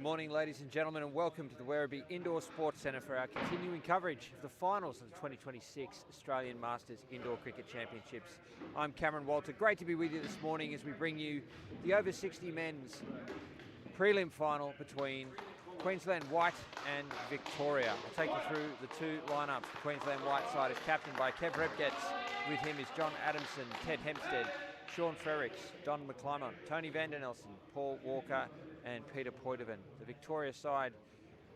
morning, ladies and gentlemen, and welcome to the Werribee Indoor Sports Centre for our continuing coverage of the finals of the 2026 Australian Masters Indoor Cricket Championships. I'm Cameron Walter. Great to be with you this morning as we bring you the over 60 men's prelim final between Queensland White and Victoria. I'll take you through the two lineups. The Queensland White side is captained by Kev Repgetz. With him is John Adamson, Ted Hempstead, Sean Frericks, Don McClymont, Tony Vandenelson, Paul Walker and Peter Poitevin. The Victoria side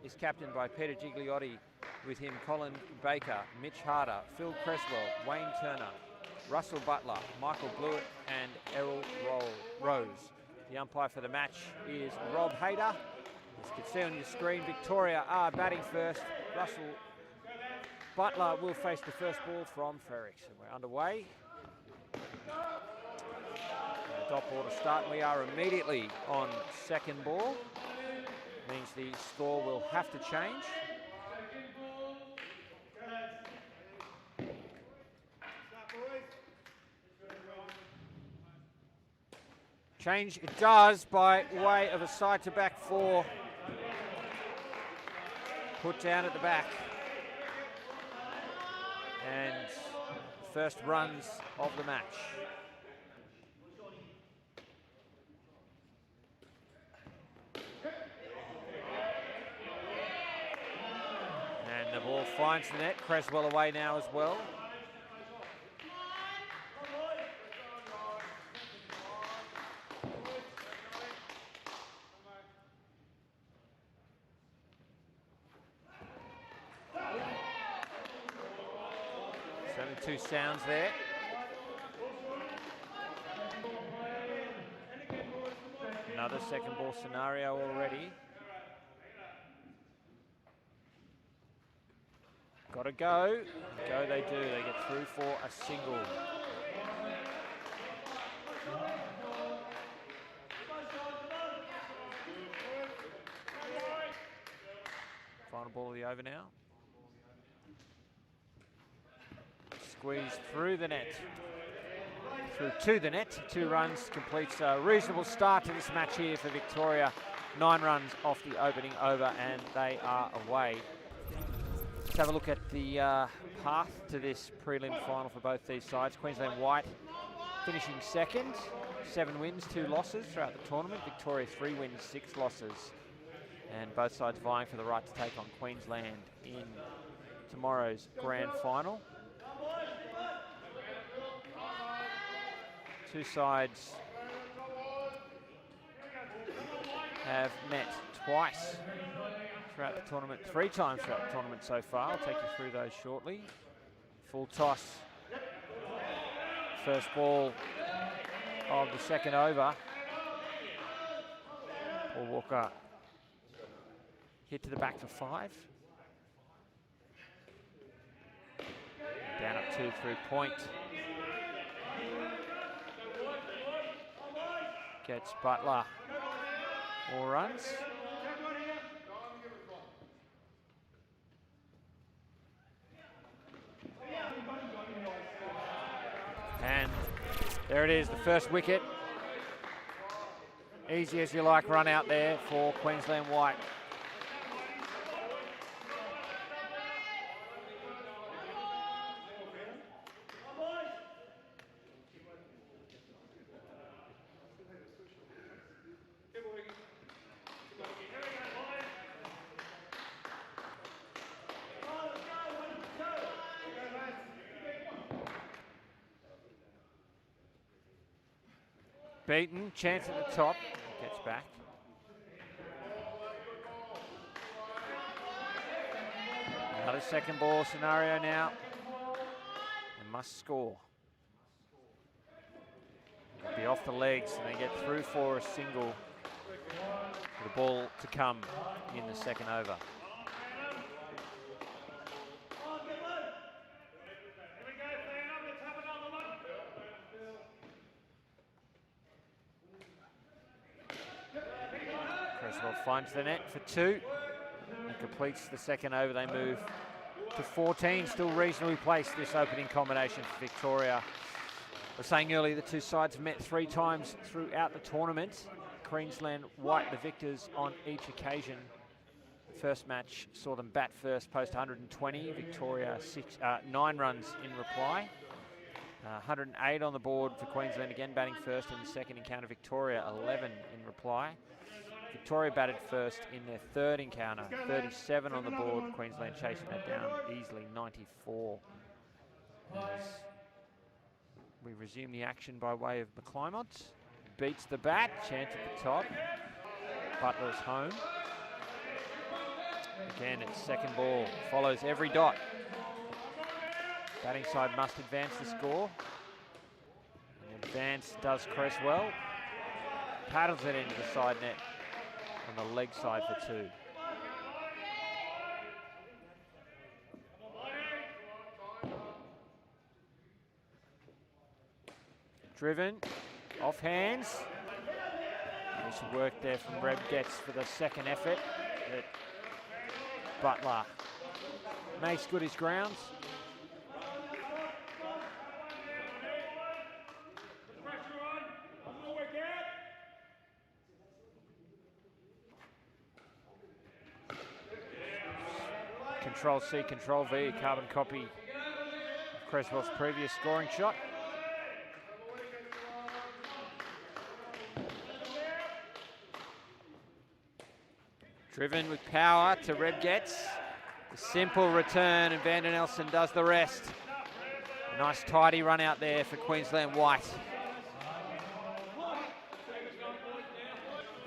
is captained by Peter Gigliotti, with him Colin Baker, Mitch Harder, Phil Cresswell, Wayne Turner, Russell Butler, Michael Blewett and Errol Rose. The umpire for the match is Rob Hayder. As you can see on your screen, Victoria are batting first. Russell Butler will face the first ball from Frericks. And we're underway. Dot ball to start, and we are immediately on second ball. Means the score will have to change. Change it does by way of a side to back four. Put down at the back. And first runs of the match. And the ball finds the net. Cresswell away now as well. Two sounds there. Another second ball scenario already. Got to go. Go they do. They get through for a single. Final ball of the over now. Squeezed through the net. Through to the net. 2 runs completes a reasonable start to this match here for Victoria. 9 runs off the opening over and they are away. Let's have a look at the path to this prelim final for both these sides. Queensland White finishing second. 7 wins, 2 losses throughout the tournament. Victoria 3 wins, 6 losses. And both sides vying for the right to take on Queensland in tomorrow's grand final. Two sides have met twice throughout the tournament, 3 times throughout the tournament so far. I'll take you through those shortly. Full toss. First ball of the second over. Paul Walker hit to the back for 5. Down up 2 through point. Gets Butler 4 runs. And there it is, the first wicket. Easy as you like run out there for Queensland White. Beaten, chance at the top, gets back. Another second ball scenario now. They must score. It'll be off the legs and they get through for a single. For the ball to come in the second over. Cresswell finds the net for 2 and completes the second over. They move to 14. Still reasonably placed, this opening combination for Victoria. I was saying earlier the two sides have met 3 times throughout the tournament. Queensland White, the victors on each occasion. First match saw them bat first, post 120. Victoria 9 runs in reply. 108 on the board for Queensland, again batting first in the second encounter. Victoria 11 in reply. Victoria batted first in their third encounter, 37 on the board. Queensland chasing that down easily, 94. As we resume the action by way of McClymont. Beats the bat, chance at the top. Butler's home. Again, it's second ball, follows every dot. Batting side must advance the score. And advance does Cresswell. Paddles it into the side net on the leg side for 2. Driven, off hands. Nice work there from Werribee for the second effort. But Butler makes good his grounds. Control C, Control V, a carbon copy of Cresswell's previous scoring shot. Driven with power to Werribee. A simple return, and Vander Nelson does the rest. A nice tidy run out there for Queensland White.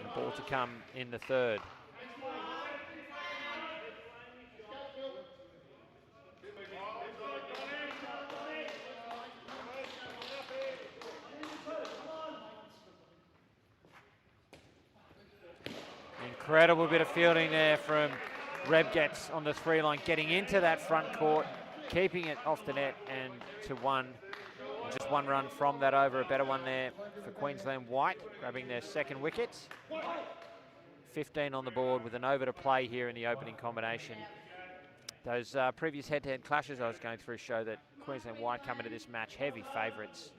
And ball to come in the third. Incredible bit of fielding there from Werribee on the 3 line, getting into that front court, keeping it off the net, and to one. Just 1 run from that over. A better one there for Queensland White, grabbing their second wicket. 15 on the board with an over to play here in the opening combination. Those previous head-to-head clashes I was going through show that Queensland White come into this match heavy favourites.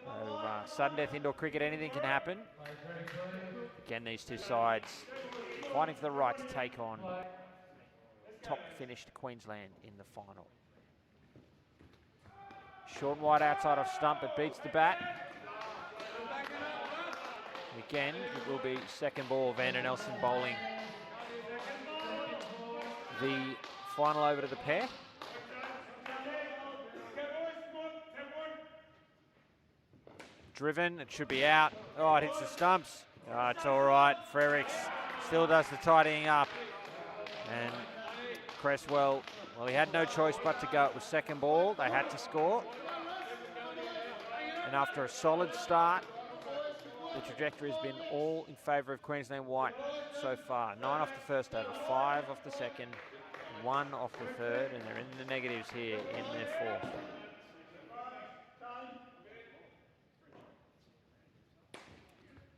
So, sudden death indoor cricket, anything can happen. Again, these two sides fighting for the right to take on top finished Queensland in the final. Short and wide outside of stump, but beats the bat. Again, it will be second ball, Vander Nelson bowling the final over to the pair. Driven, it should be out. Oh, it hits the stumps. Oh, it's all right. Fredericks still does the tidying up. And Cresswell, well, he had no choice but to go. It was second ball. They had to score. And after a solid start, the trajectory has been all in favour of Queensland White so far. 9 off the first over, 5 off the second, 1 off the third, and they're in the negatives here in their fourth.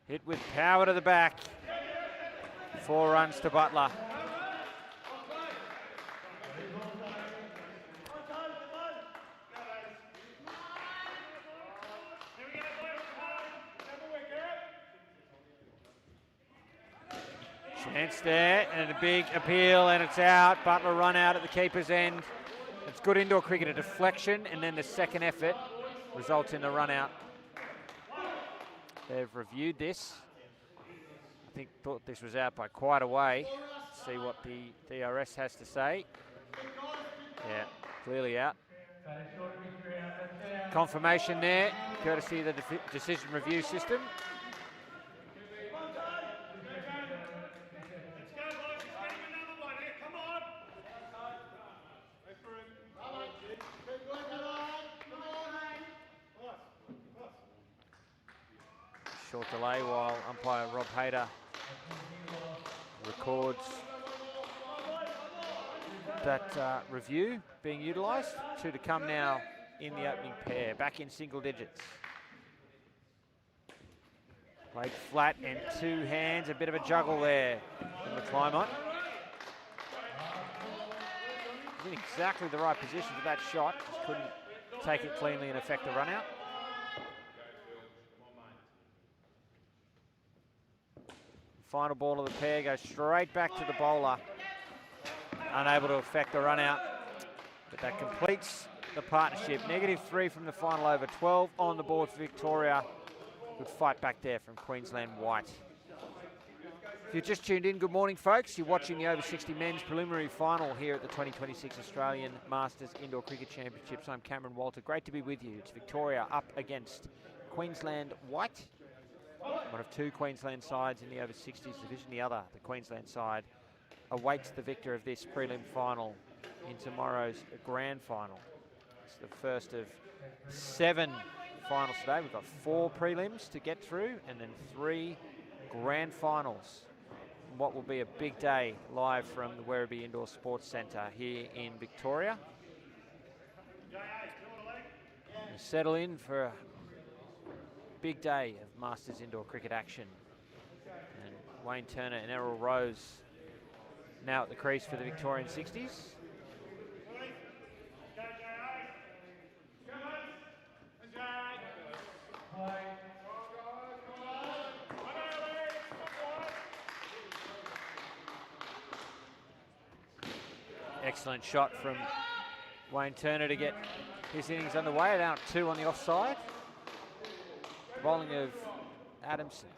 Hit with power to the back. 4 runs to Butler. Chance there, and a big appeal, and it's out. Butler run out at the keeper's end. It's good indoor cricket, a deflection, and then the second effort results in the run out. They've reviewed this. I thought this was out by quite a way. Let's see what the DRS has to say. Yeah, clearly out. Confirmation there, courtesy of the decision review system. Short delay while umpire Rob Hayter records that review being utilised. 2 to come now in the opening pair, back in single digits. Played flat and 2 hands, a bit of a juggle there from McClymont. In exactly the right position for that shot, just couldn't take it cleanly and affect the run out. Final ball of the pair goes straight back to the bowler. Unable to affect the run out, but that completes the partnership. -3 from the final over, 12 on the board for Victoria. Good fight back there from Queensland White. If you're just tuned in, good morning folks. You're watching the over 60 men's preliminary final here at the 2026 Australian Masters Indoor Cricket Championships. I'm Cameron Walter, great to be with you. It's Victoria up against Queensland White. One of two Queensland sides in the over 60s division. The other, the Queensland side, awaits the victor of this prelim final in tomorrow's grand final. It's the first of 7 finals today. We've got 4 prelims to get through and then 3 grand finals. What will be a big day live from the Werribee Indoor Sports Centre here in Victoria. We'll settle in for a big day of Masters Indoor Cricket action. And Wayne Turner and Errol Rose now at the crease for the Victorian 60s. Excellent shot from Wayne Turner to get his innings underway. Down 2 on the offside. Bowling of Adamson.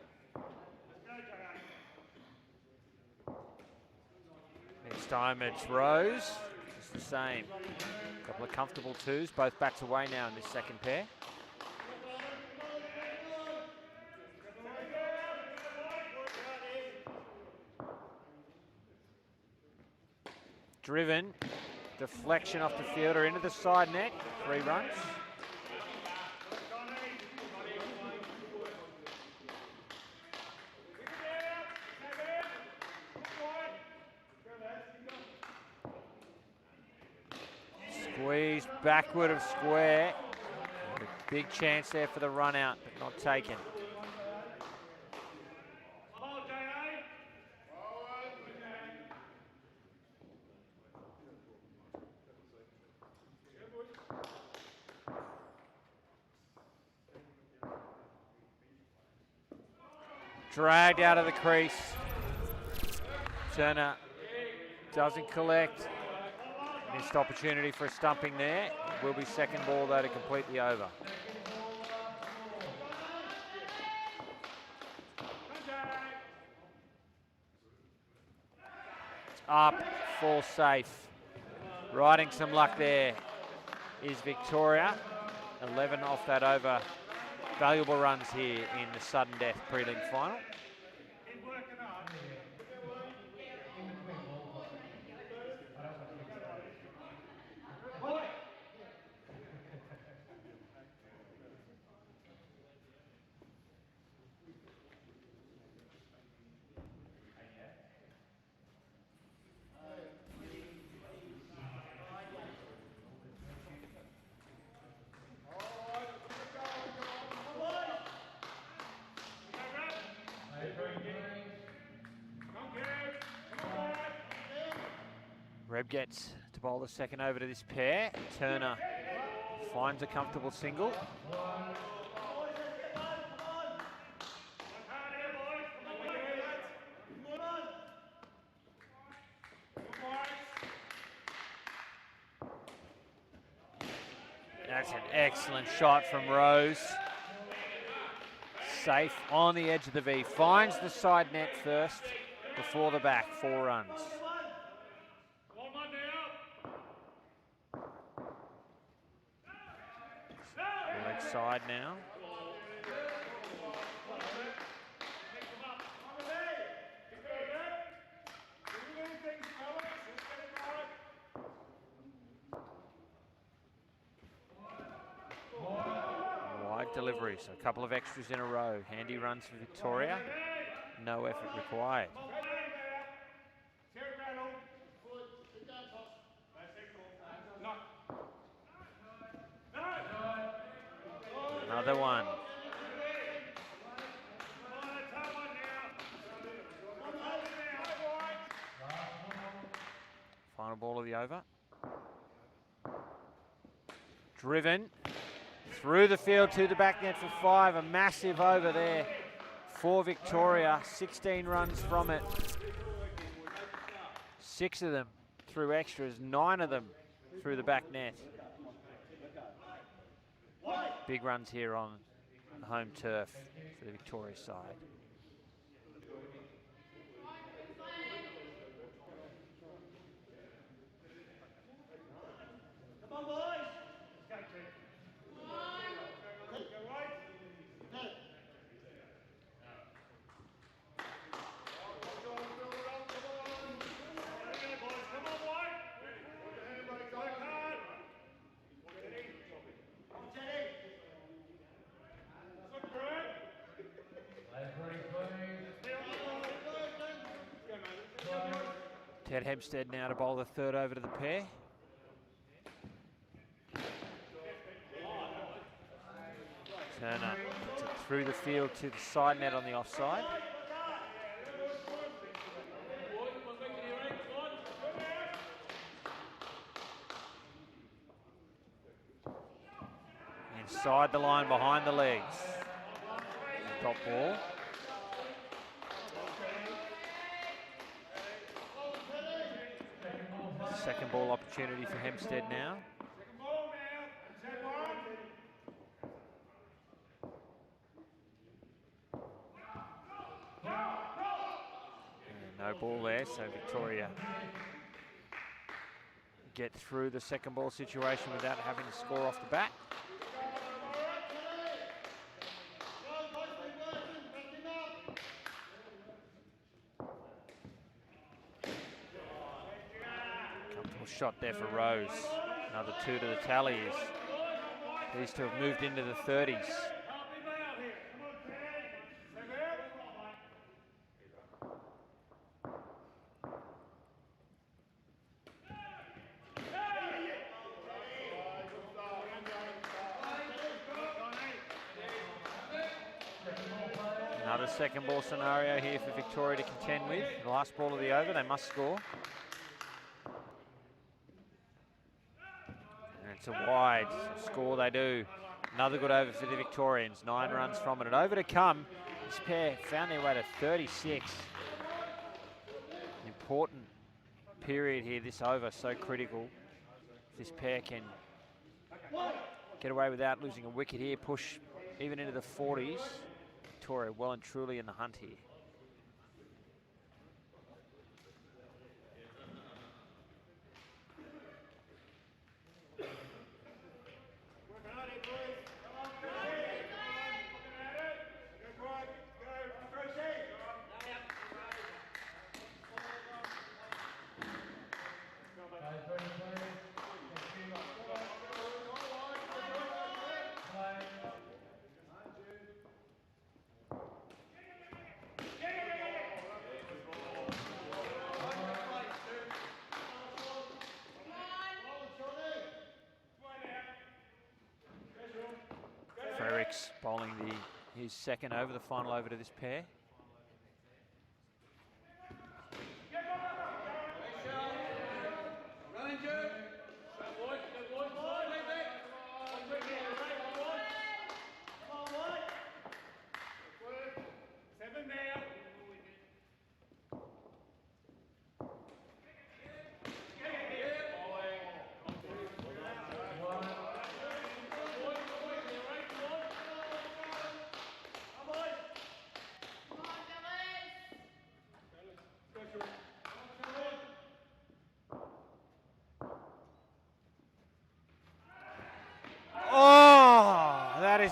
Next time it's Rose. It's the same. A couple of comfortable 2s. Both bats away now in this second pair. Driven, deflection off the fielder into the side net, 3 runs. Squeezed backward of square. A big chance there for the run out, but not taken. Dragged out of the crease. Turner doesn't collect. Missed opportunity for a stumping there. Will be second ball though to complete the over. Up, fall safe. Riding some luck there is Victoria. 11 off that over. Valuable runs here in the sudden death prelim final. Reb gets to bowl the second over to this pair. Turner finds a comfortable single. That's an excellent shot from Rose. Safe on the edge of the V. Finds the side net first before the back. 4 runs. Leg side now. Wide delivery, so a couple of extras in a row. Handy runs for Victoria. No effort required. Another one. Final ball of the over. Driven through the field to the back net for 5. A massive over there for Victoria, 16 runs from it. 6 of them through extras, 9 of them through the back net. Big runs here on the home turf for the Victoria side. Ted Hempstead now to bowl the third over to the pair. Turner puts it through the field to the side net on the offside. Inside the line behind the legs. Top ball. Second ball opportunity for Hempstead now. And no ball there, so Victoria get through the second ball situation without having to score off the bat. Shot there for Rose. Another 2 to the tally. These two have moved into the 30s. Another second ball scenario here for Victoria to contend with. The last ball of the over, they must score. It's a wide score, they do. Another good over for the Victorians. 9 runs from it. And over to come. This pair found their way to 36. An important period here, this over, so critical. If this pair can get away without losing a wicket here, push even into the 40s. Victoria well and truly in the hunt here. Bowling his second over, the final over to this pair.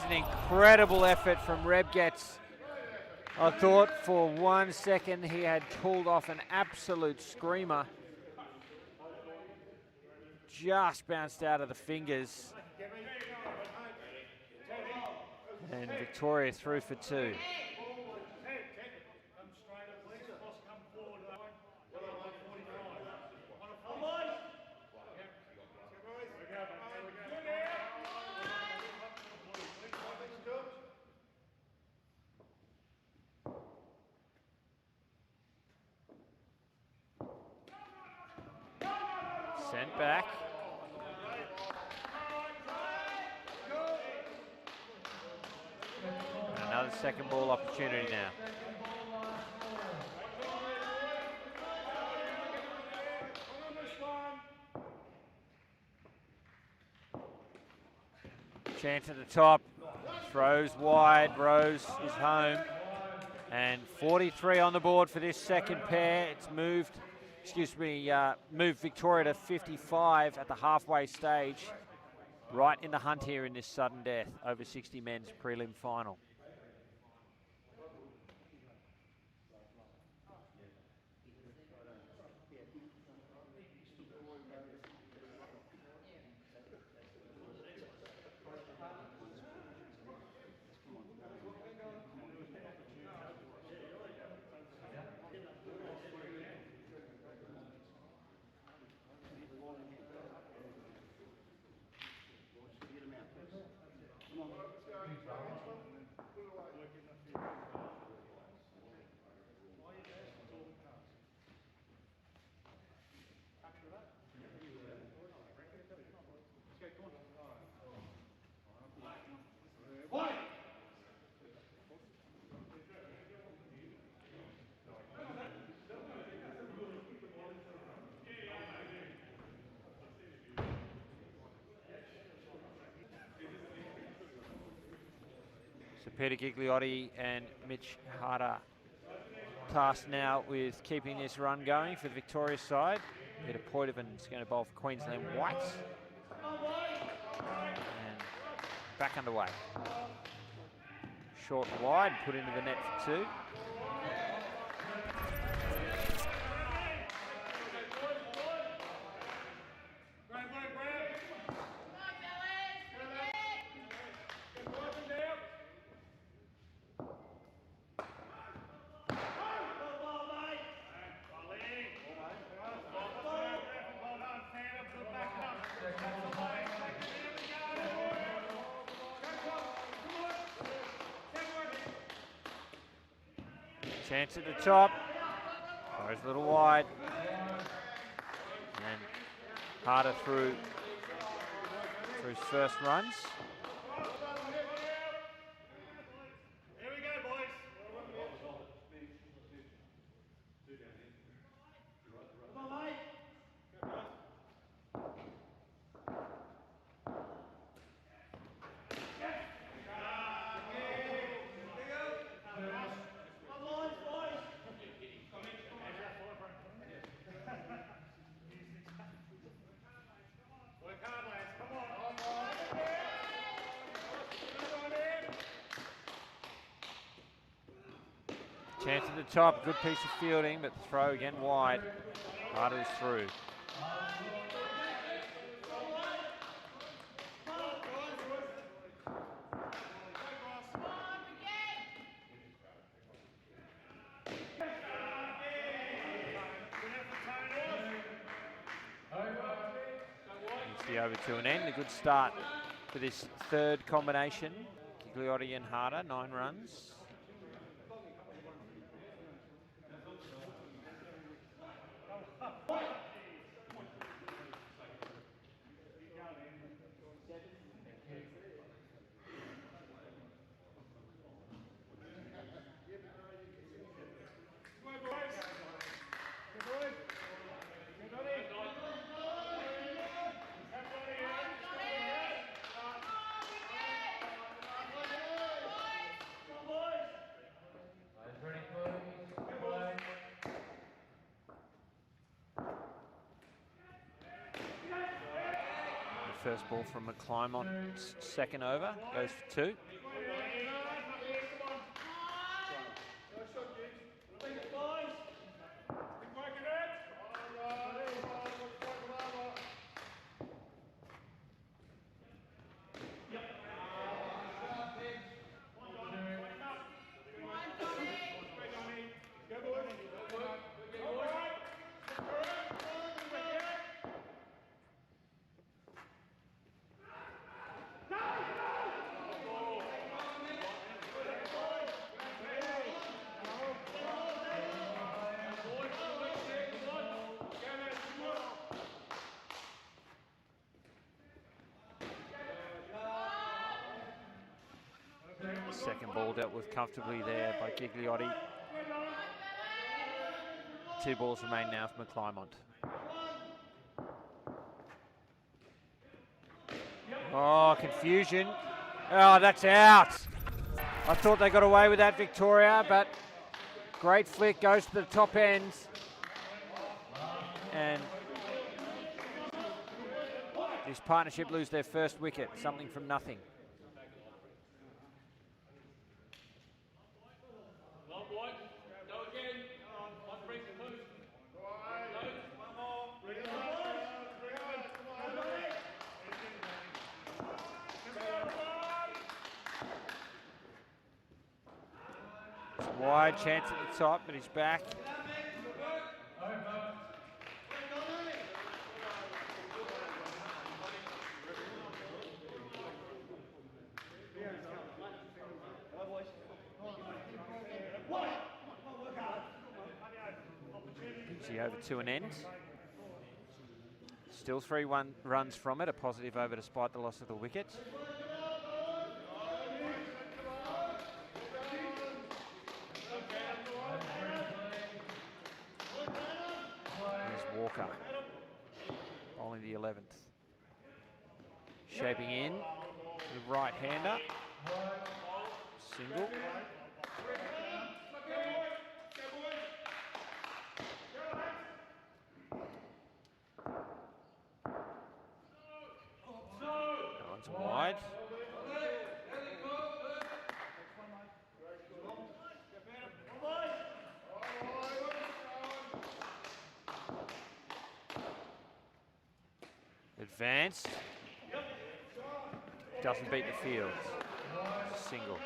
An incredible effort from Rebgetz. I thought for 1 second he had pulled off an absolute screamer. Just bounced out of the fingers. And Victoria through for 2. Sent back. Another another second ball opportunity now. Chance at the top, throws wide, Rose is home. And 43 on the board for this second pair. It's moved Victoria to 55 at the halfway stage. Right in the hunt here in this sudden death over 60 men's prelim final. So Peter Gigliotti and Mitch Harder tasked now with keeping this run going for the Victoria side. Peter Poitovan's going to bowl for Queensland Whites. And back underway. Short and wide, put into the net for 2. Chance at the top, goes a little wide, and Harder through his first runs. Here we go, boys. Come on, mate. Chance at the top, good piece of fielding, but the throw again wide. Harder's through. It's the over to an end. A good start for this third combination. Gigliotti and Harder, 9 runs. First ball from McClymont's second over, goes for 2. Second ball dealt with comfortably there by Gigliotti. 2 balls remain now for McClymont. Oh, confusion. Oh, that's out. I thought they got away with that, Victoria, but great flick, goes to the top ends. And this partnership lose their first wicket, something from nothing. Wide chance at the top, but he's back. Brings he over to an end. Still 3 runs from it, a positive over despite the loss of the wicket. Walker, only the 11th. Shaping in, the right-hander, single. That one's wide. Advanced. Doesn't beat the field. Single.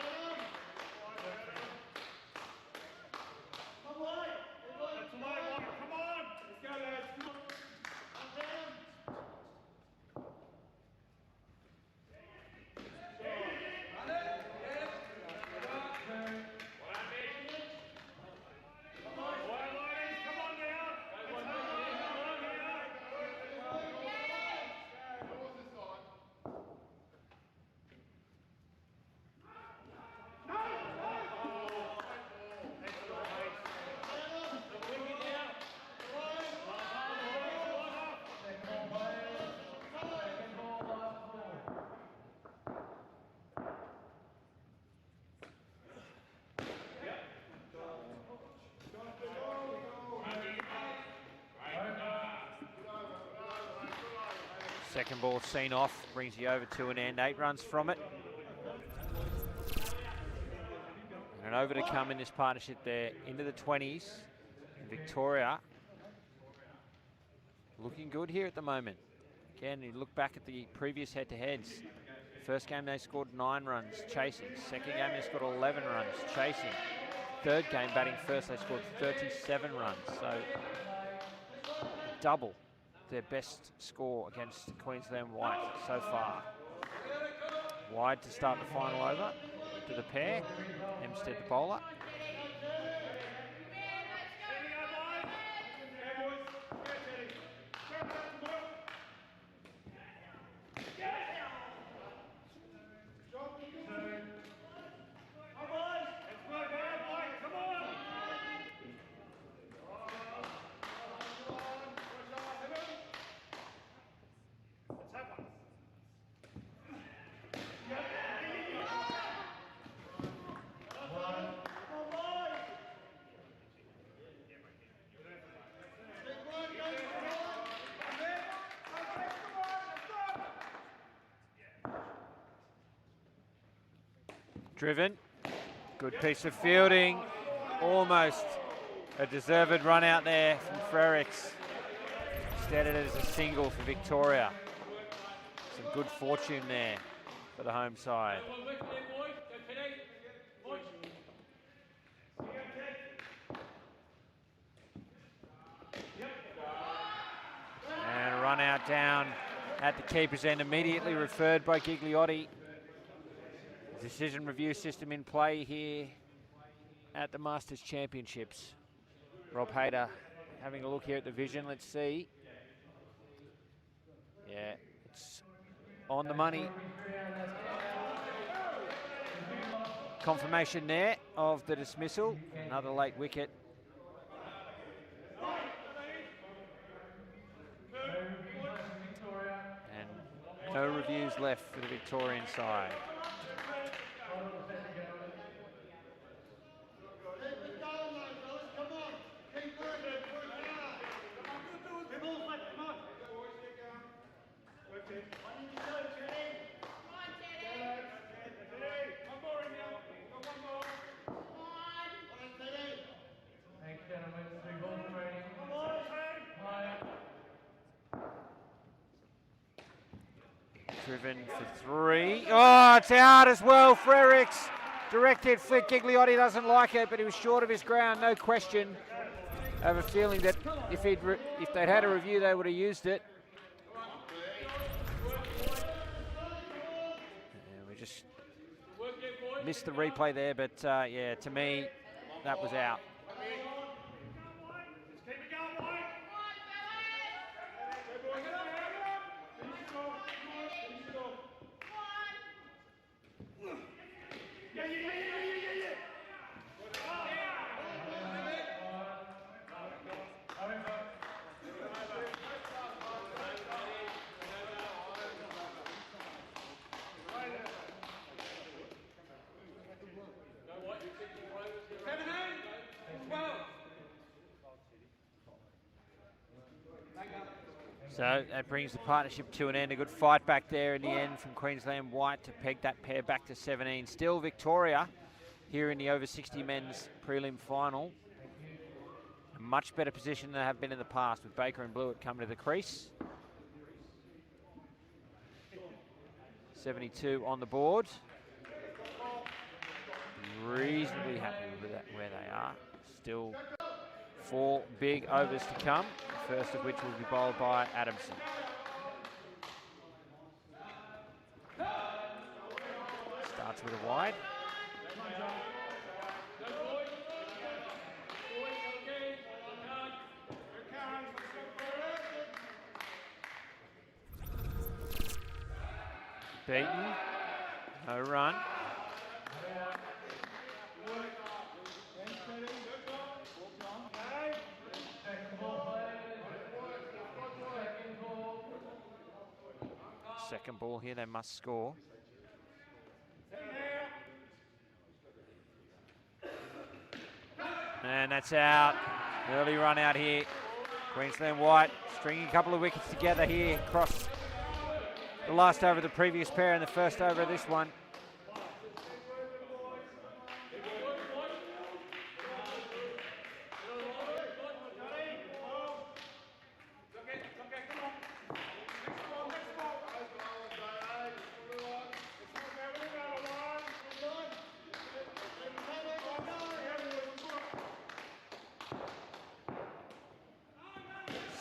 Second ball seen off, brings you over to an end, 8 runs from it. And an over to come in this partnership there, into the 20s. And Victoria looking good here at the moment. Again, you look back at the previous head-to-heads. First game they scored 9 runs, chasing. Second game they scored 11 runs, chasing. Third game, batting first, they scored 37 runs. So double their best score against Queensland White so far. Wide to start the final over to the pair. Hempstead the bowler. Driven, good piece of fielding, almost a deserved run out there from Frericks. Instead it is a single for Victoria. Some good fortune there for the home side. And a run out down at the keeper's end, immediately referred by Gigliotti. Decision review system in play here at the Masters Championships. Rob Hayter having a look here at the vision. Let's see. Yeah, it's on the money. confirmation there of the dismissal. Another late wicket. And no reviews left for the Victorian side. Driven for 3. Oh, it's out as well. Frericks directed flick. Gigliotti doesn't like it, but he was short of his ground, no question. I have a feeling that if they'd had a review, they would have used it. And we just missed the replay there, but yeah, to me, that was out. So that brings the partnership to an end. A good fight back there in the end from Queensland White to peg that pair back to 17. Still Victoria here in the over 60 men's prelim final. A much better position than they have been in the past, with Baker and Blewett coming to the crease. 72 on the board. Reasonably happy with that, where they are. Still 4 big overs to come, the first of which will be bowled by Adamson. Starts with a wide. Beaten, no run. Second ball here, they must score. And that's out. Early run out here. Queensland White stringing a couple of wickets together here across the last over of the previous pair and the first over of this one.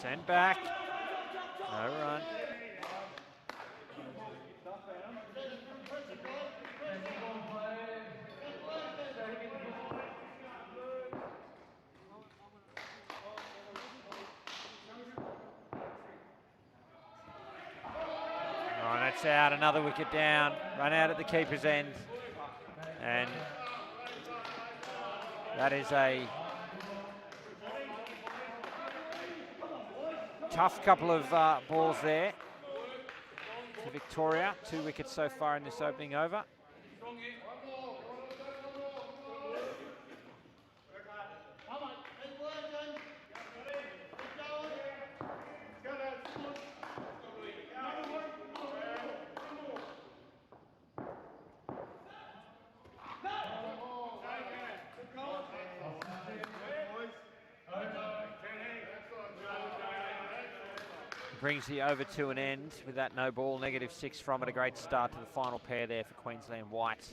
Send back. No run. Oh, that's out. Another wicket down. Run out at the keeper's end. And that is a tough couple of balls there for Victoria. 2 wickets so far in this opening over. Brings the over to an end with that no ball, -6 from it. A great start to the final pair there for Queensland White.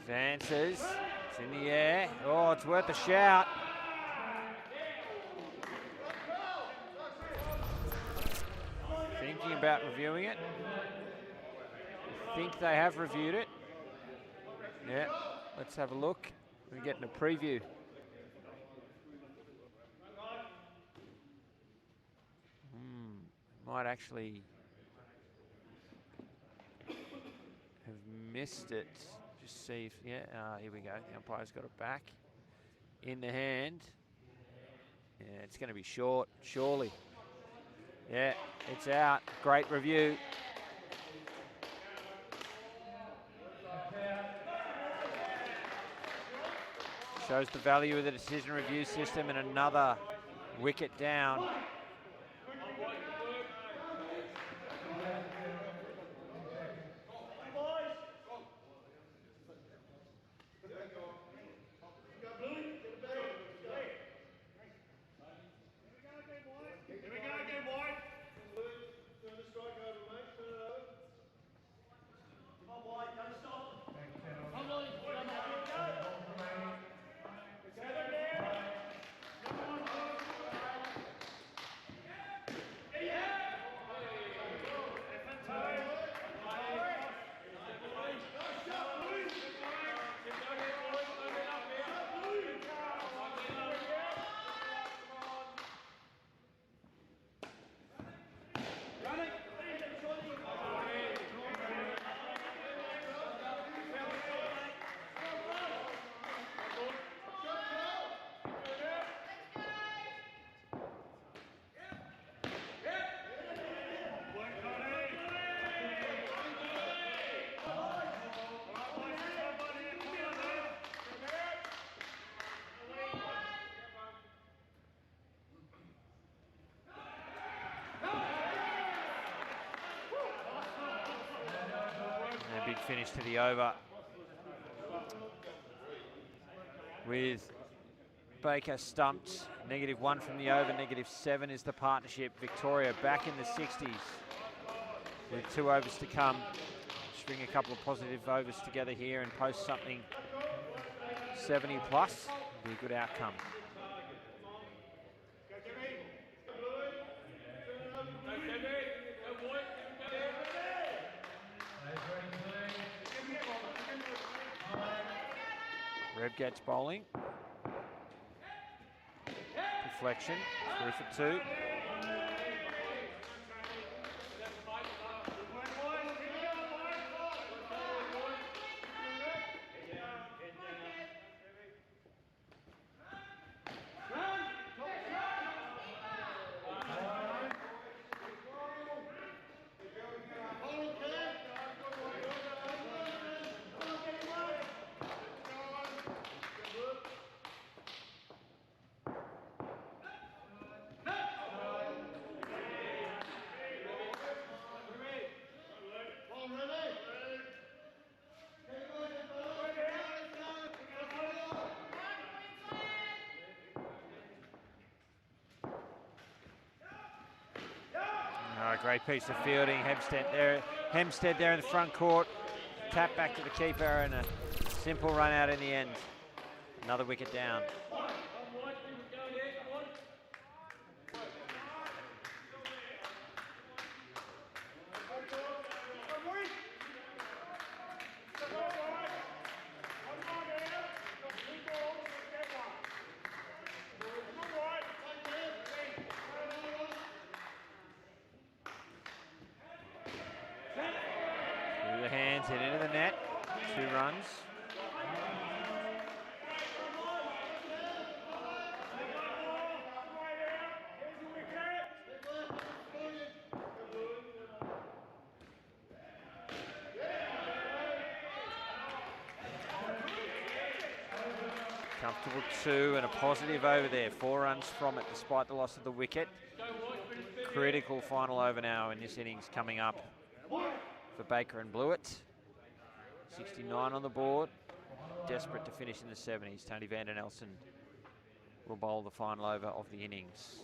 Advances. It's in the air. Oh, it's worth a shout. Thinking about reviewing it. I think they have reviewed it. Yeah, let's have a look. We're getting a preview. Might actually have missed it. Just see if, yeah, here we go. The umpire's got it back. In the hand. Yeah, it's going to be short, surely. Yeah, it's out. Great review. Shows the value of the decision review system, and another wicket down. Big finish to the over with Baker stumped. -1 from the over, -7 is the partnership. Victoria back in the 60s with 2 overs to come. String a couple of positive overs together here and post something 70 plus. Be a good outcome. Reb gets bowling. Deflection, 3 for 2. Great piece of fielding. Hempstead there in the front court. Tap back to the keeper and a simple run out in the end. Another wicket down. Hit into the net, 2 runs. Comfortable 2 and a positive over there. 4 runs from it despite the loss of the wicket. Critical final over now in this innings coming up for Baker and Blewett. 69 on the board, desperate to finish in the 70s. Tony Vander Nelson will bowl the final over of the innings.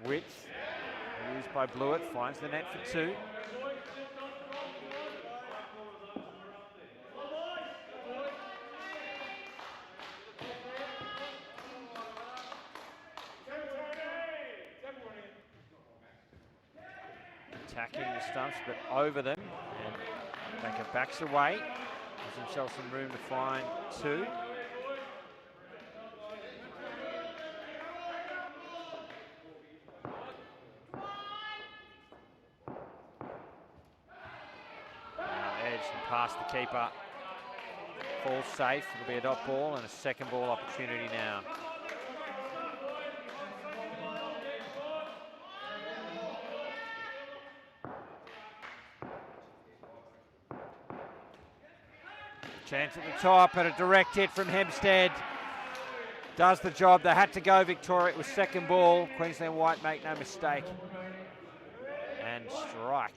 Width used by Blewett, finds the net for two. Attacking the stumps, but over them, and Becker backs away, gives himself some room to find two. Edge and past the keeper, falls safe. It'll be a dot ball and a second ball opportunity now. Chance at the top, and a direct hit from Hempstead. Does the job. They had to go, Victoria. It was second ball. Queensland White make no mistake. And strike.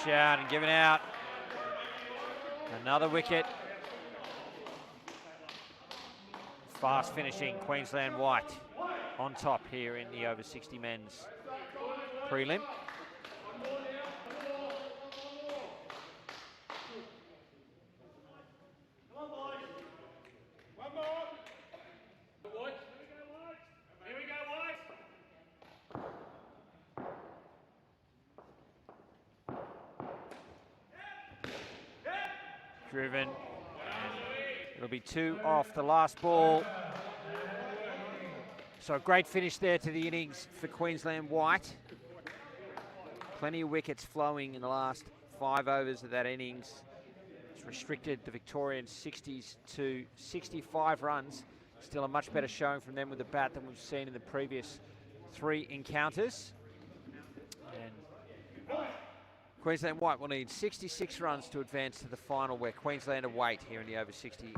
Shout and given out. Another wicket. Fast finishing Queensland White on top here in the over 60 men's prelim. Driven, and it'll be two off the last ball. So a great finish there to the innings for Queensland White. Plenty of wickets flowing in the last 5 overs of that innings. It's restricted the Victorian 60s to 65 runs. Still a much better showing from them with the bat than we've seen in the previous 3 encounters. And Queensland White will need 66 runs to advance to the final, where Queensland await here in the over 60.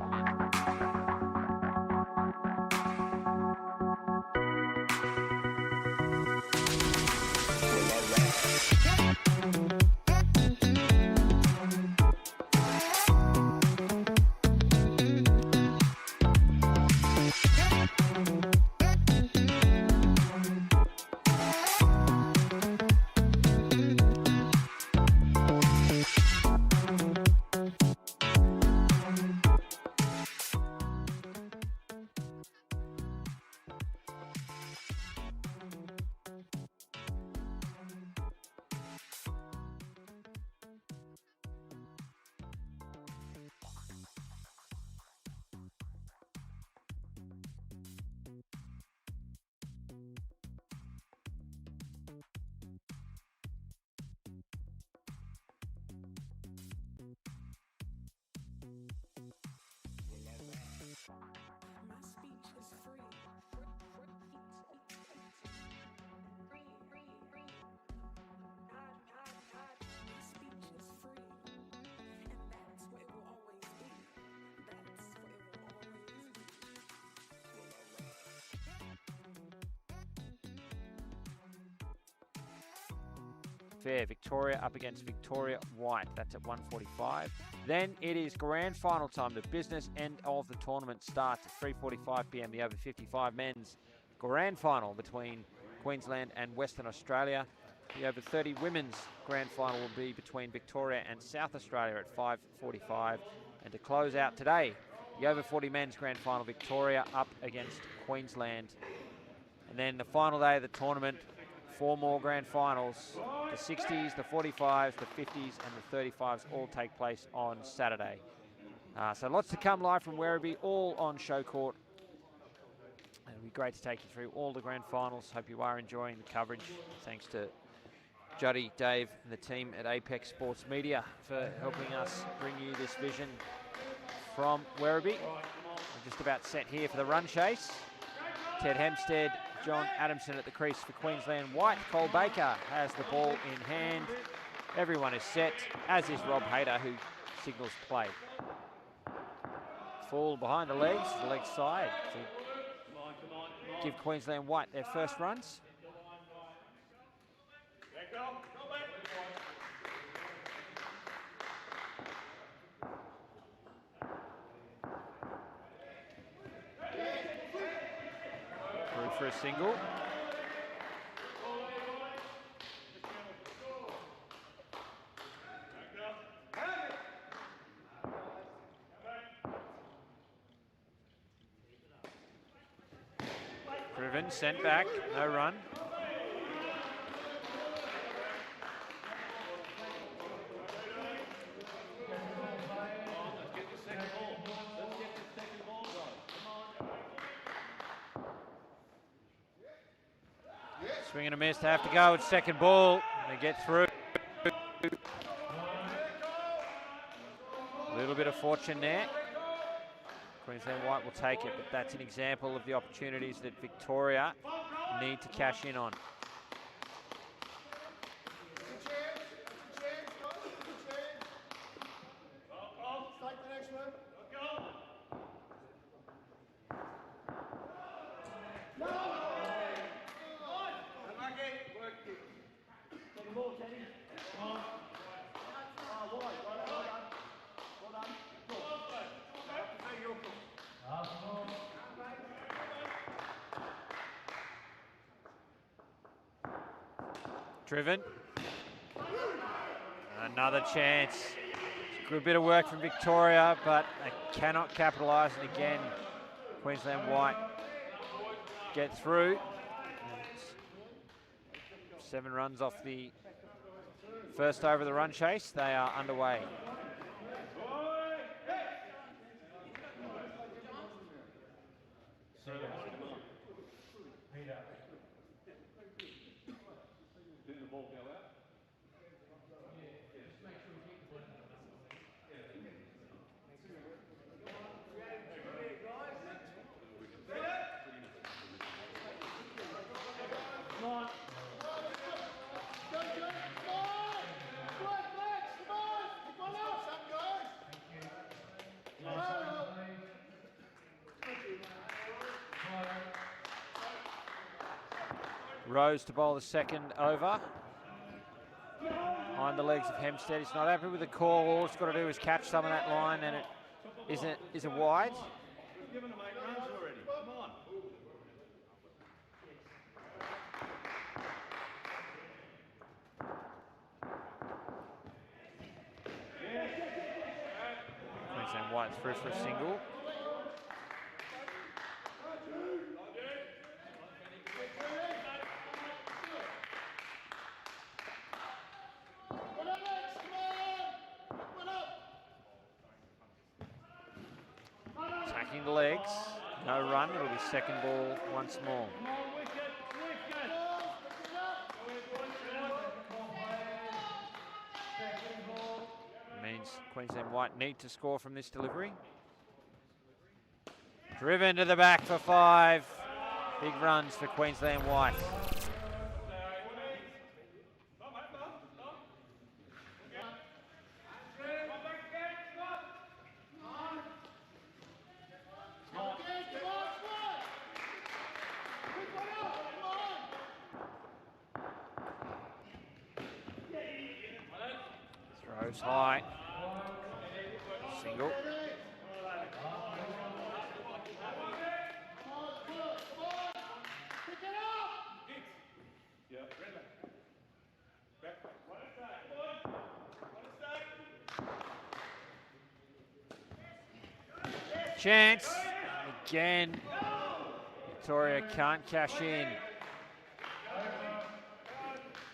Fair. Victoria up against Victoria White. That's at 1:45. Then it is grand final time. The business end of the tournament starts at 3:45 p.m. The over 55 men's grand final between Queensland and Western Australia. The over 30 women's grand final will be between Victoria and South Australia at 5:45. And to close out today, the over 40 men's grand final, Victoria up against Queensland. And then the final day of the tournament, 4 more grand finals. The 60s, the 45s, the 50s and the 35s all take place on Saturday. So lots to come live from Werribee, all on show court. It'll be great to take you through all the grand finals. Hope you are enjoying the coverage. Thanks to Juddy, Dave and the team at Apex Sports Media for helping us bring you this vision from Werribee. We're just about set here for the run chase. Ted Hempstead, John Adamson at the crease for Queensland White. Cole Baker has the ball in hand. Everyone is set, as is Rob Hayter, who signals play. Full behind the leg side to give Queensland White their first runs. Through for a single. Driven, sent back, no run. Swing and a miss, they have to go with second ball. They get through. A little bit of fortune there. Queensland White will take it, but that's an example of the opportunities that Victoria need to cash in on. Driven. Another chance. Good bit of work from Victoria, but they cannot capitalise. And again, Queensland White get through. 7 runs off the first over of the run chase. They are underway. Rose to bowl the second over. Behind the legs of Hempstead. He's not happy with the call. All he's got to do is catch some of that line, and it is a wide. Given them 8 runs already. Come on. Queensland White through for a single. Attacking the legs, no run, it'll be second ball once more. Means Queensland White need to score from this delivery. Driven to the back for 5. Big runs for Queensland White. Throws high. Single. Chance. Again, Victoria can't cash in.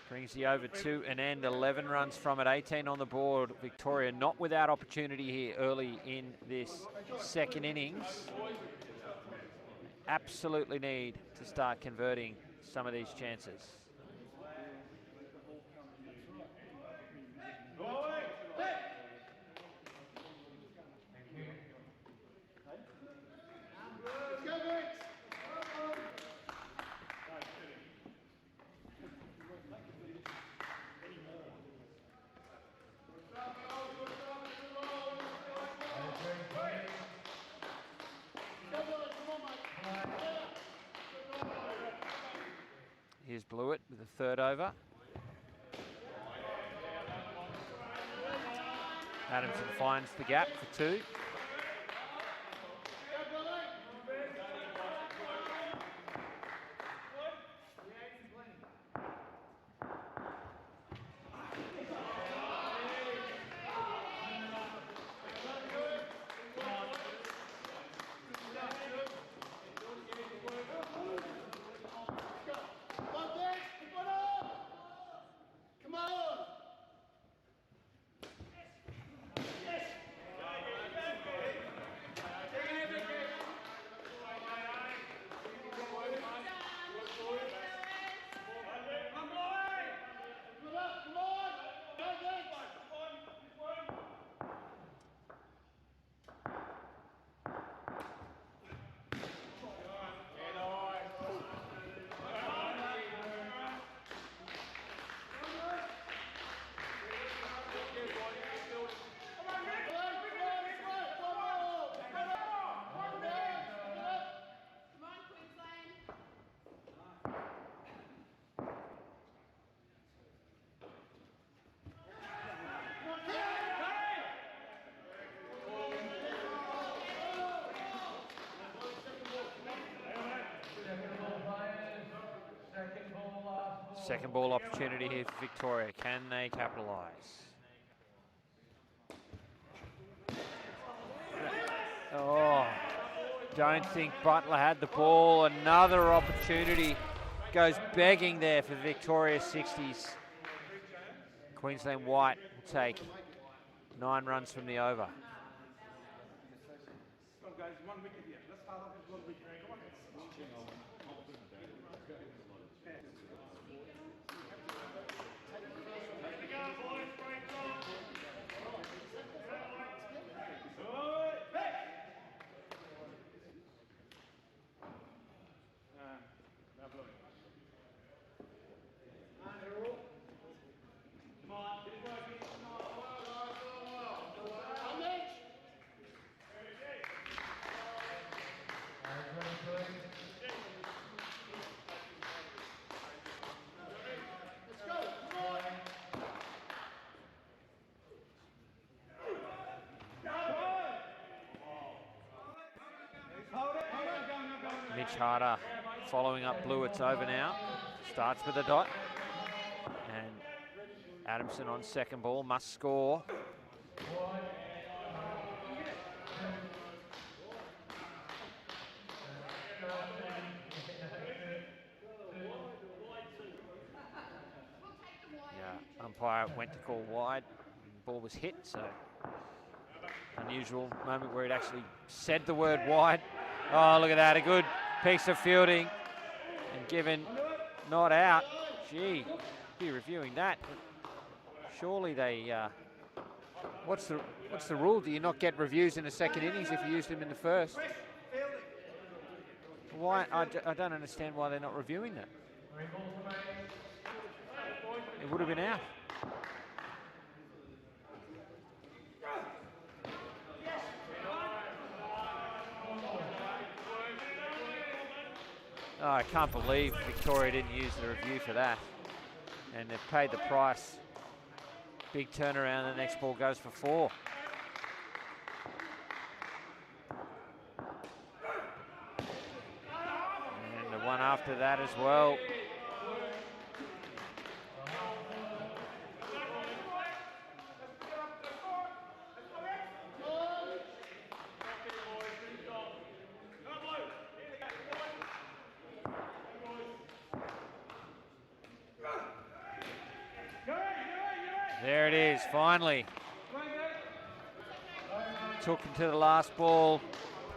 Brings the over to an end, 11 runs from it, 18 on the board. Victoria not without opportunity here early in this second innings. Absolutely need to start converting some of these chances. Here's Blewett with the third over. Adamson finds the gap for 2. Second ball opportunity here for Victoria. Can they capitalise? Oh, don't think Butler had the ball. Another opportunity goes begging there for Victoria 60s. Queensland White will take 9 runs from the over. Come on, guys, 1 wicket here. Let's start off with 1 wicket. Come on. Mitch Harder following up Blewett's over now. Starts with a dot. And Adamson on second ball must score. Yeah, umpire went to call wide. The ball was hit, so unusual moment where it actually said the word wide. Oh, look at that, a good piece of fielding and given not out. Gee, be reviewing that. Surely they, what's the rule? Do you not get reviews in the second innings if you used them in the first? Why? I don't understand why they're not reviewing that. It would have been out. Oh, I can't believe Victoria didn't use the review for that. And they've paid the price. Big turnaround, the next ball goes for 4. And the one after that as well. There it is, finally. Took him to the last ball.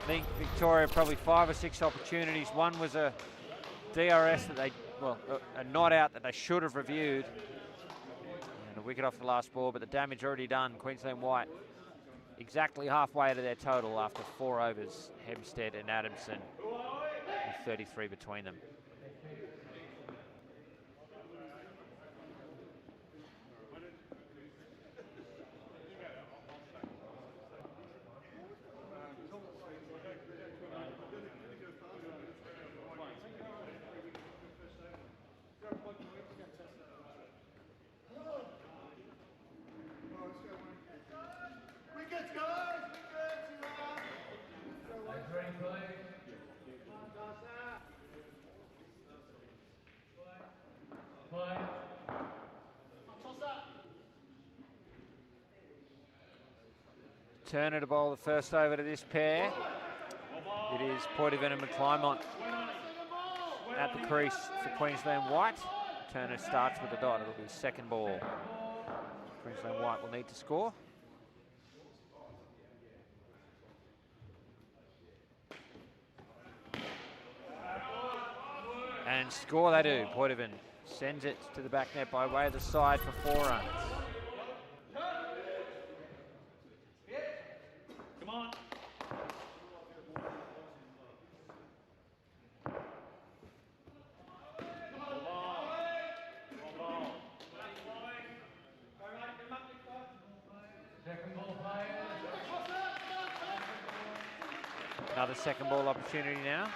I think Victoria probably 5 or 6 opportunities. One was a DRS that they, well, a not out that they should have reviewed. And a wicket off the last ball, but the damage already done. Queensland White exactly halfway to their total after 4 overs. Hempstead and Adamson with 33 between them. Turner to bowl the first over to this pair. It is Poitevin and McClymont at the crease for Queensland White. Turner starts with a dot. It'll be second ball. Queensland White will need to score. And score they do. Poitevin sends it to the back net by way of the side for 4 runs. Come on. Another second ball opportunity now.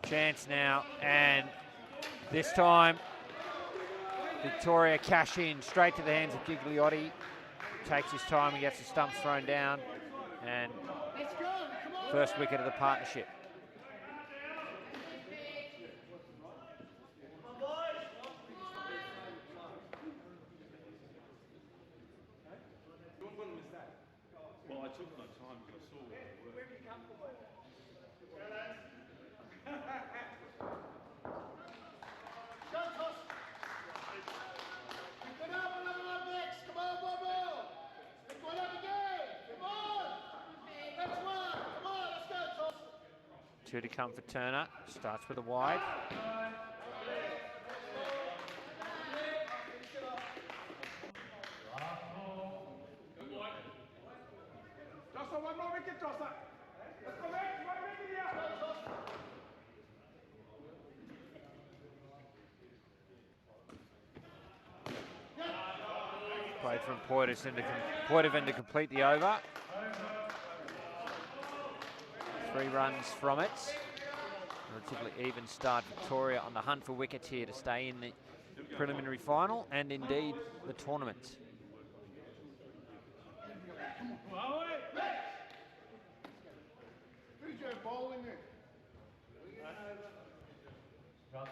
Chance now, and this time Victoria cash in straight to the hands of Gigliotti. Takes his time and gets the stumps thrown down, and first wicket of the partnership. Well, I took my time because I saw where they were. Two to come for Turner. Starts with a wide. Tosser, one more wicket, Tosser. Let's go back, one wicket here. Played from Poitevin to complete the over. 3 runs from it. Relatively even start. Victoria on the hunt for wickets here to stay in the preliminary final and indeed the tournament. Who's your bowling there? No.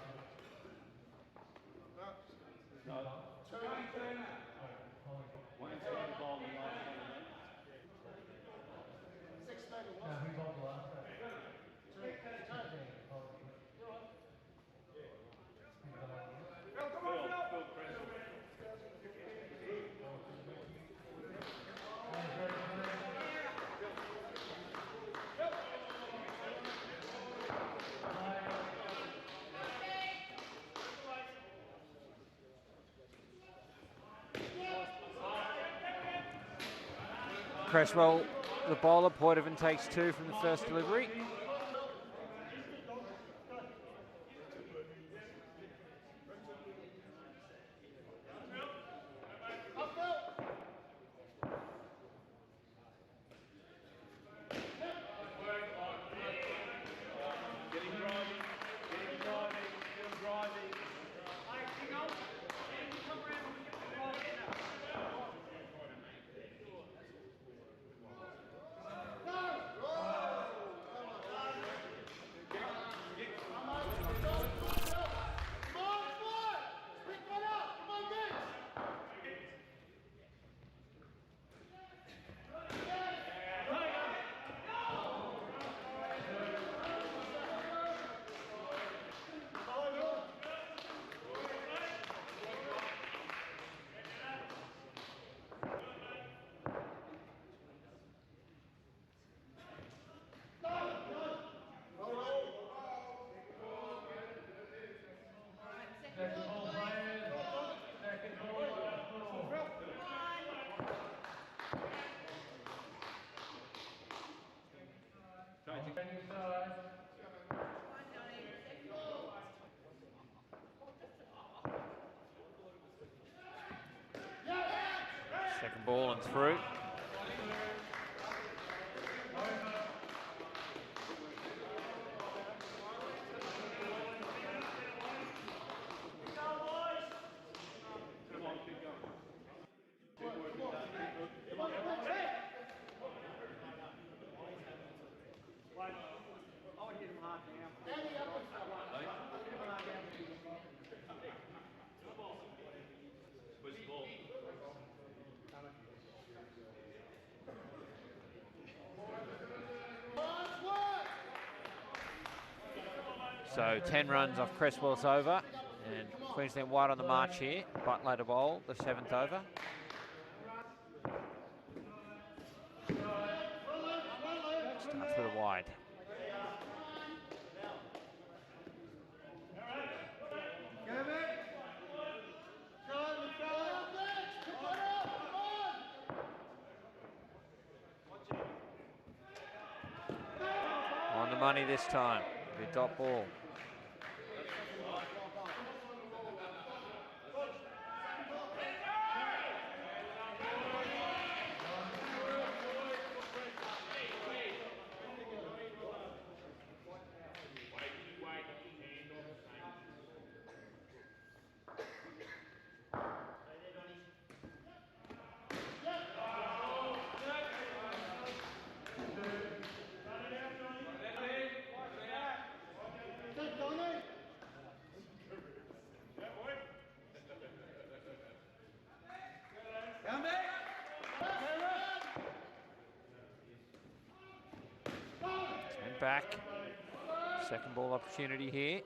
Cresswell, the bowler. Poitevin takes 2 from the first delivery. Second ball and through. So 10 runs off Cresswell's over, and Queensland White on the march here. Butler to bowl, the 7th over. Starts with a wide. On the money this time, the dot ball. Back. Second ball opportunity here.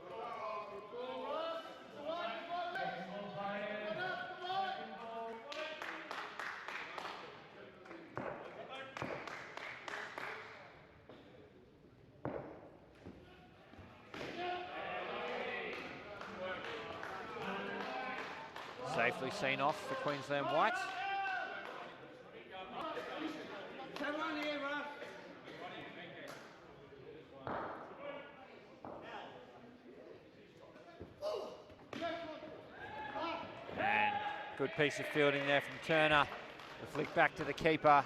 Safely seen off for Queensland White. Good piece of fielding there from Turner. The flick back to the keeper.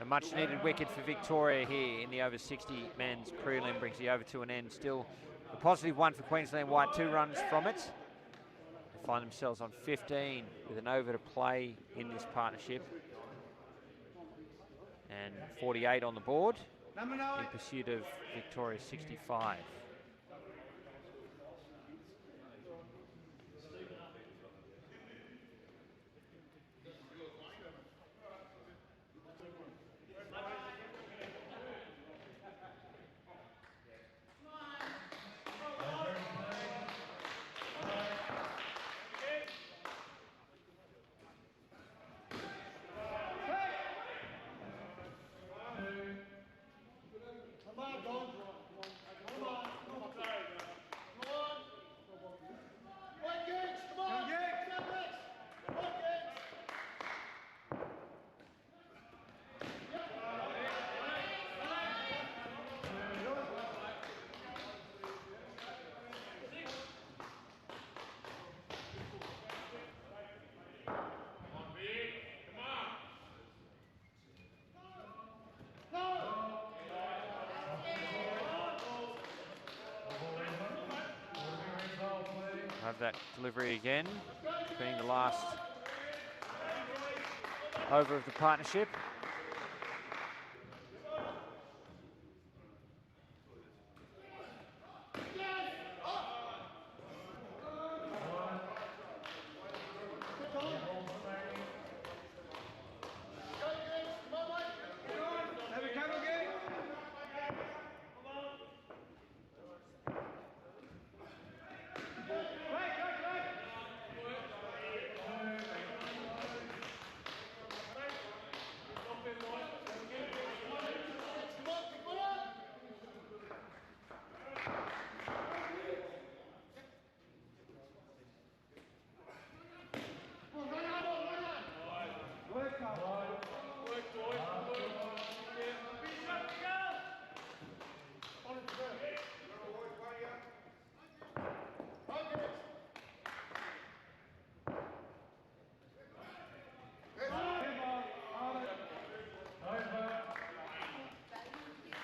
A much needed wicket for Victoria here in the over 60 men's prelim brings the over to an end. Still a positive one for Queensland White, 2 runs from it. They find themselves on 15 with an over to play in this partnership. And 48 on the board in pursuit of Victoria's 65. Have that delivery again, being the last over of the partnership.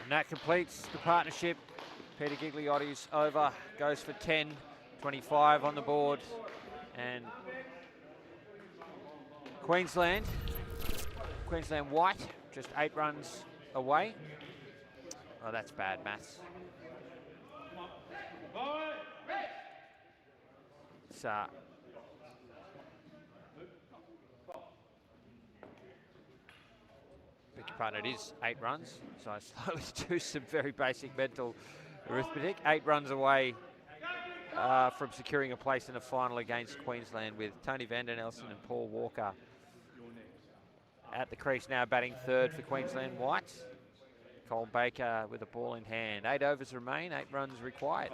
And that completes the partnership. Peter Gigliotti's over goes for 10, 25 on the board. And Queensland White, just 8 runs away. Oh, that's bad maths. It's, beg your pardon, it is 8 runs. So I slowly do some very basic mental arithmetic. 8 runs away from securing a place in the final against Queensland, with Tony Vander Nelson and Paul Walker at the crease now, batting third for Queensland Whites. Cole Baker with the ball in hand. 8 overs remain, 8 runs required.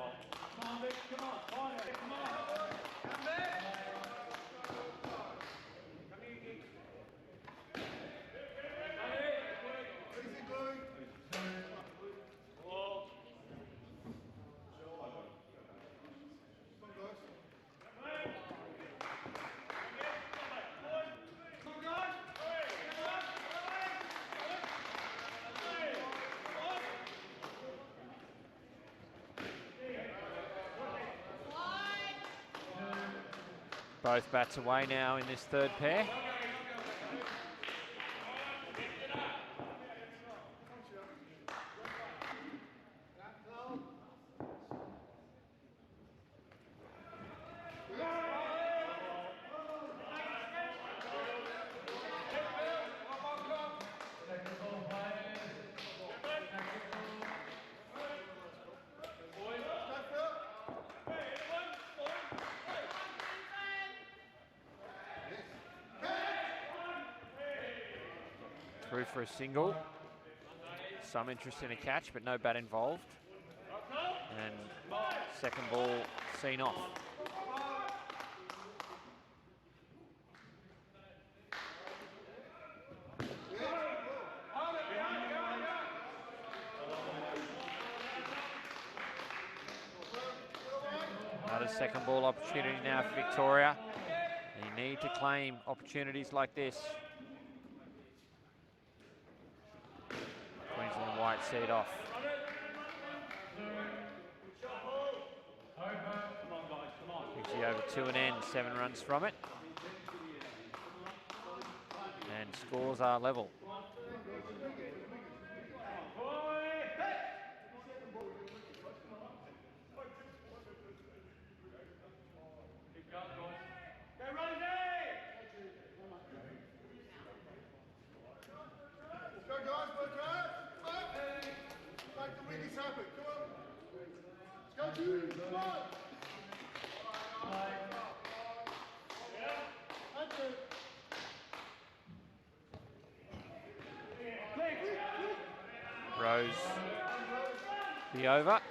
Both bats away now in this third pair. Through for a single. Some interest in a catch, but no bat involved. And second ball seen off. Another second ball opportunity now for Victoria. They need to claim opportunities like this. Queensland White seed off. Usually over 2 and end, 7 runs from it. And scores are level. Rose, the over.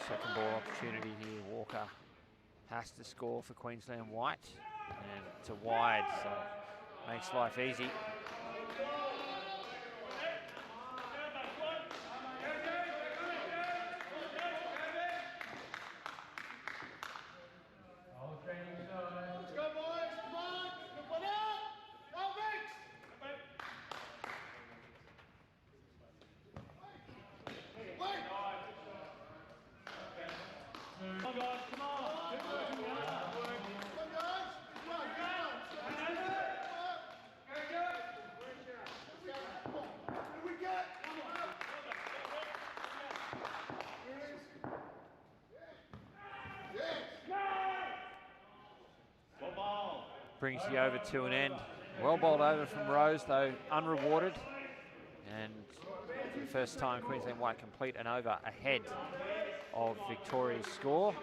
Second ball opportunity here. Walker has to score for Queensland White, and it's a wide, so makes life easy. Brings the over to an end. Well bowled over from Rose, though unrewarded. And for the first time, Queensland White complete an over ahead of Victoria's score.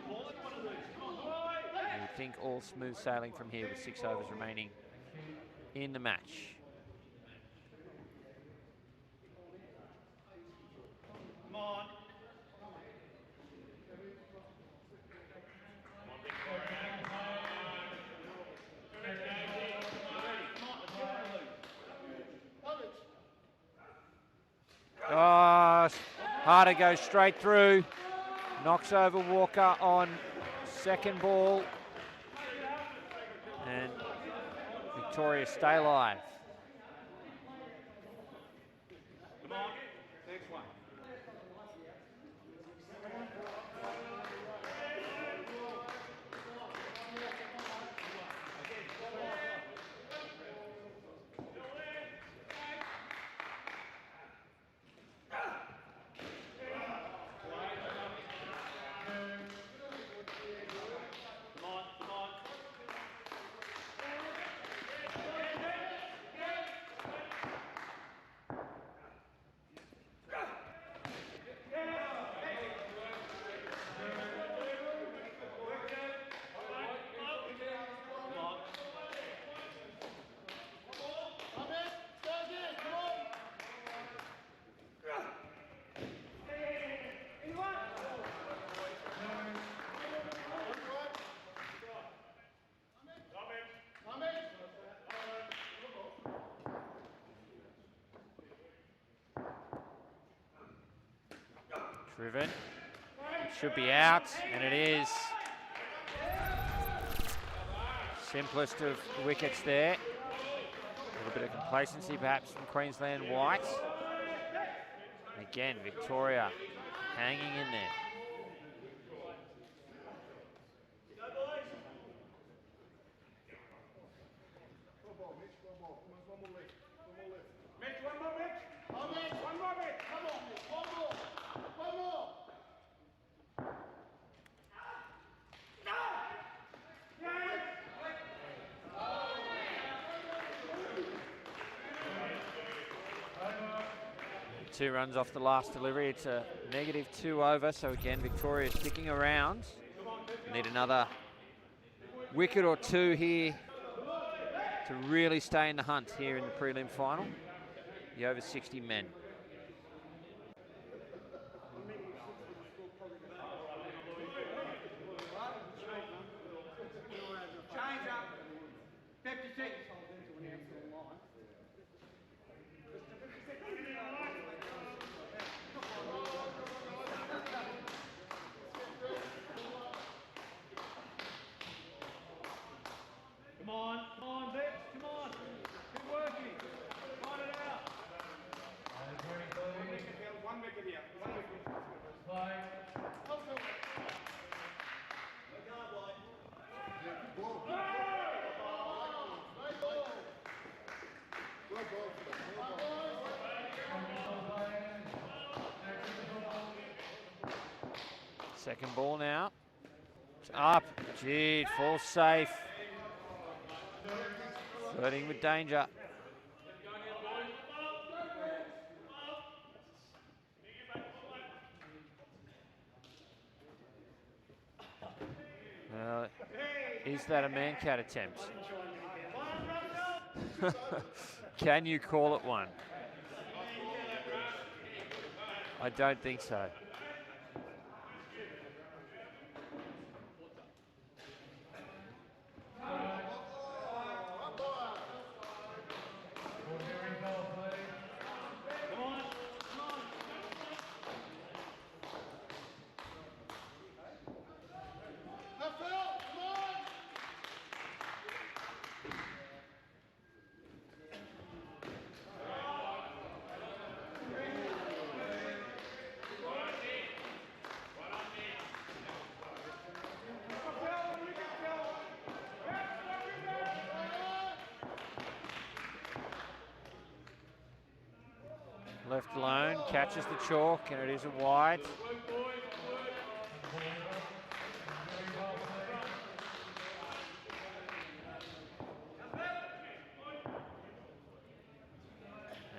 And we think all smooth sailing from here with 6 overs remaining in the match. Oh, Harder goes straight through, knocks over Walker on second ball, and Victoria stay alive. Driven. It should be out, and it is. Simplest of wickets there. A little bit of complacency perhaps from Queensland White. Again, Victoria hanging in there. Two runs off the last delivery. It's a -2 over. So again, Victoria sticking around. Need another wicket or two here to really stay in the hunt here in the prelim final. The over 60 men. Come on, Vic, come on. Keep working. Find it out. One wicket here. One wicket. Second ball now. It's up. Gee, it falls safe. Flirting with danger. Is that a man-cat attempt? Can you call it one? I don't think so. Left alone, catches the chalk, and it is a wide.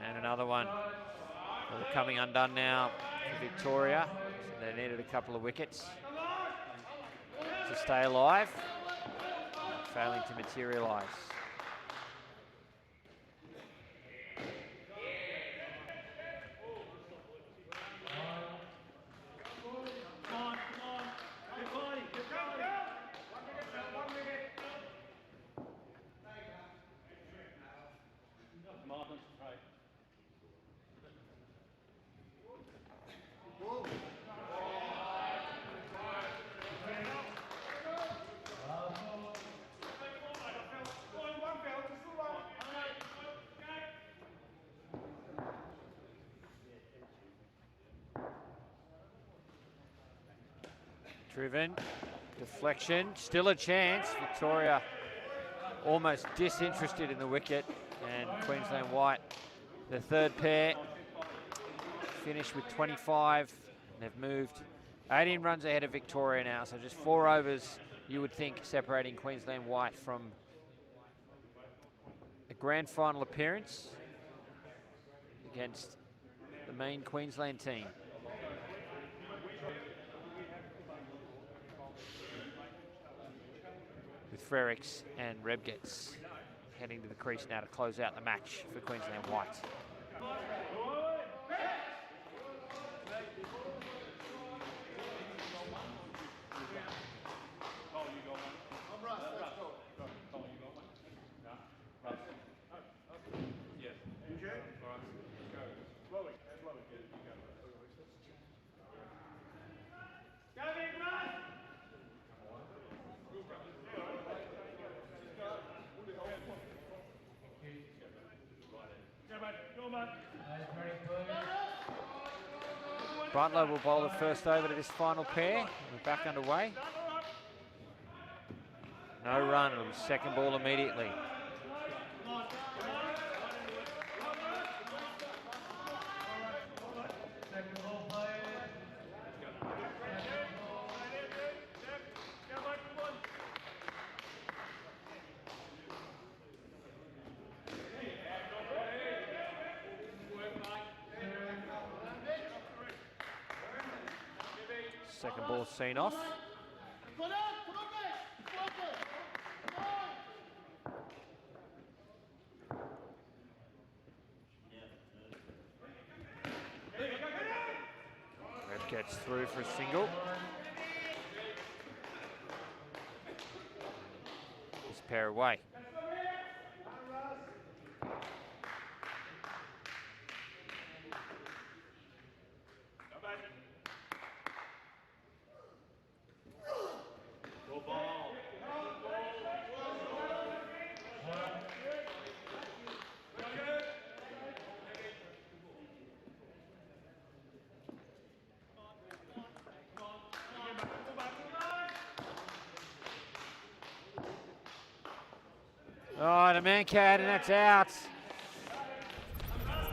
And another one. All coming undone now for Victoria. They needed a couple of wickets to stay alive, failing to materialise. Driven, deflection, still a chance. Victoria almost disinterested in the wicket, and Queensland White, the third pair, finished with 25. And they've moved 18 runs ahead of Victoria now, so just 4 overs, you would think, separating Queensland White from a grand final appearance against the main Queensland team. With Frericks and Rebgets heading to the crease now to close out the match for Queensland White. Butler will bowl the first over to this final pair. We're back underway. No run, it'll be second ball immediately. Second ball seen off. Reb gets through for a single. This pair away. Oh, and a man-cat, and that's out.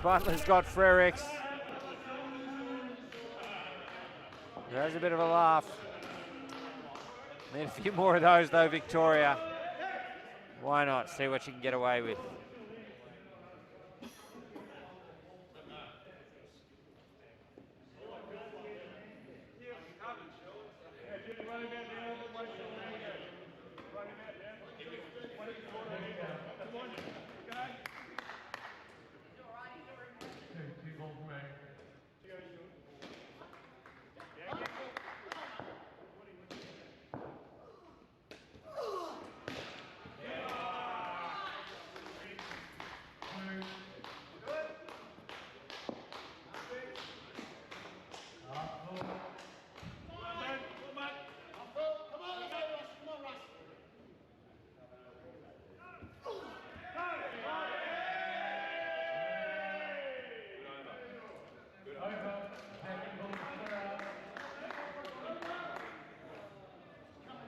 Butler's got Frericks. There's a bit of a laugh. Need a few more of those though, Victoria. Why not? See what you can get away with.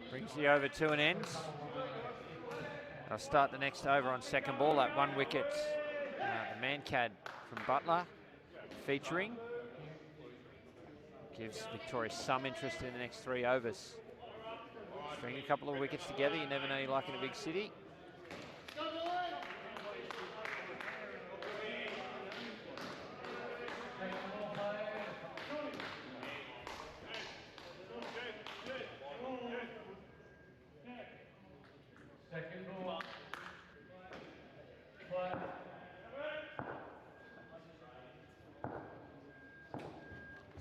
Brings the over to an end. I'll start the next over on second ball at 1 wicket. The man-cad from Butler featuring. Gives Victoria some interest in the next 3 overs. String a couple of wickets together, you never know you like in a big city.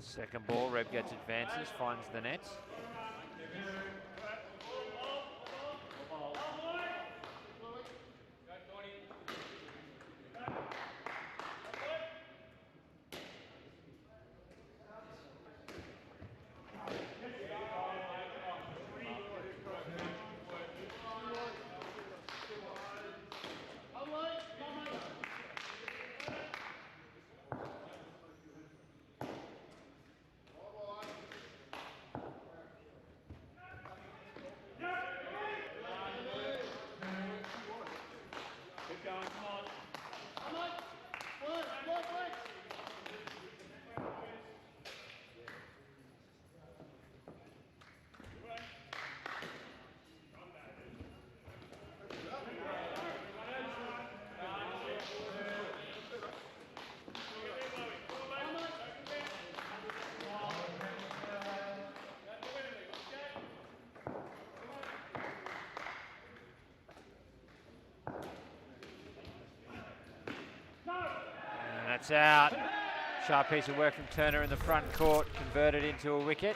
Second ball, Reb gets advances, finds the net. That's out. Sharp piece of work from Turner in the front court, converted into a wicket.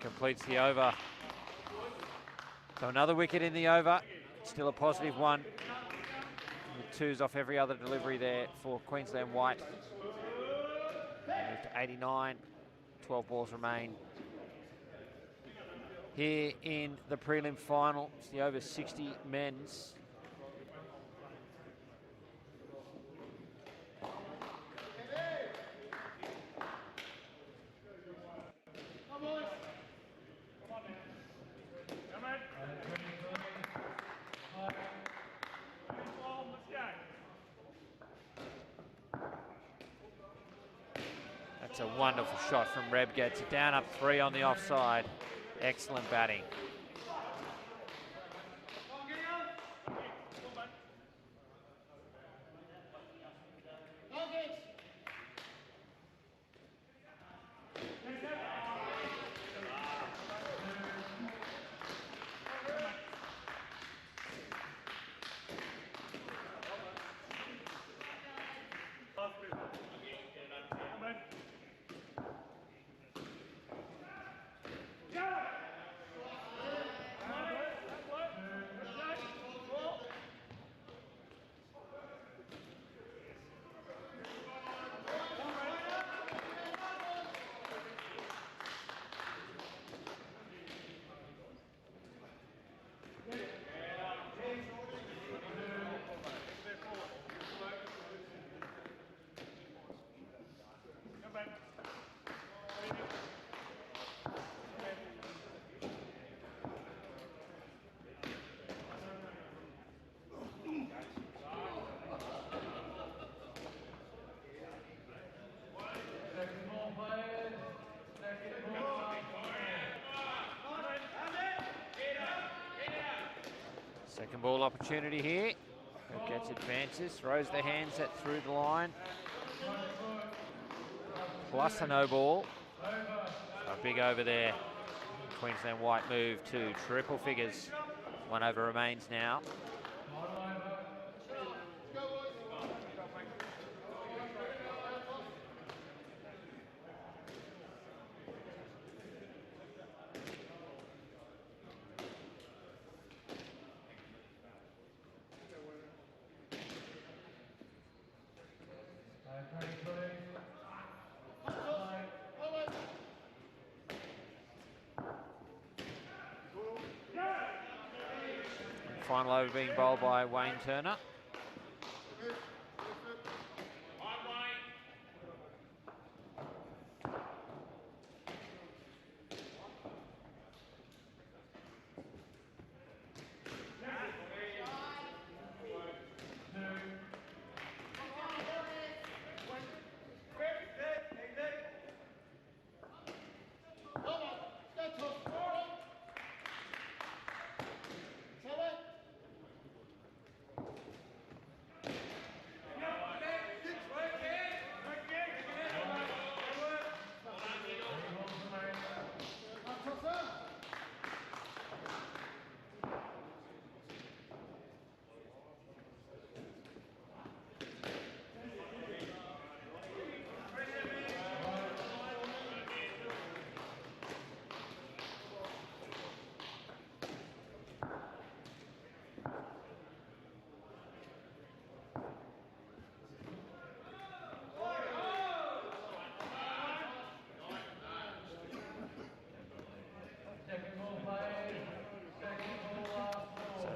completes the over. So another wicket in the over. Still a positive one. With twos off every other delivery there for Queensland White. Moved to 89. 12 balls remain. Here in the prelim final, it's the over 60 men's. That's a wonderful shot from Werribee. Gets it down, up 3 on the offside. Excellent batting. Second ball opportunity here. Who gets advances, throws the hands set through the line. Plus a no ball. A big over there. Queensland White move to triple figures. 1 over remains now. Final over being bowled by Wayne Turner.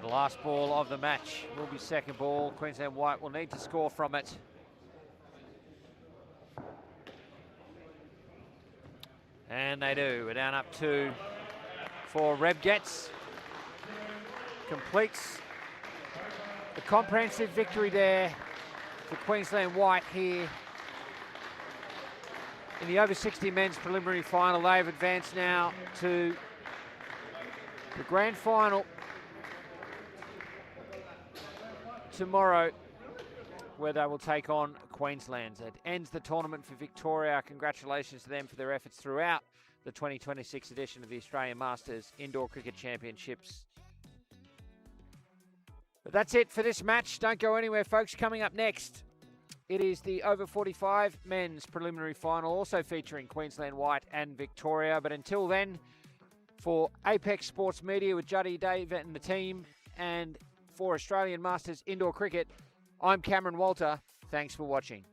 The last ball of the match will be second ball. Queensland White will need to score from it. And they do. We're down up 2 for Werribee. Completes the comprehensive victory there for Queensland White here in the over 60 men's preliminary final. They've advanced now to the grand final tomorrow, where they will take on Queensland. It ends the tournament for Victoria. Congratulations to them for their efforts throughout the 2026 edition of the Australian Masters Indoor Cricket Championships. But that's it for this match. Don't go anywhere, folks. Coming up next, it is the over 45 men's preliminary final, also featuring Queensland White and Victoria. But until then, For Apex Sports Media with Juddy, Dave and the team, and for Australian Masters Indoor Cricket, I'm Cameron Walter. Thanks for watching.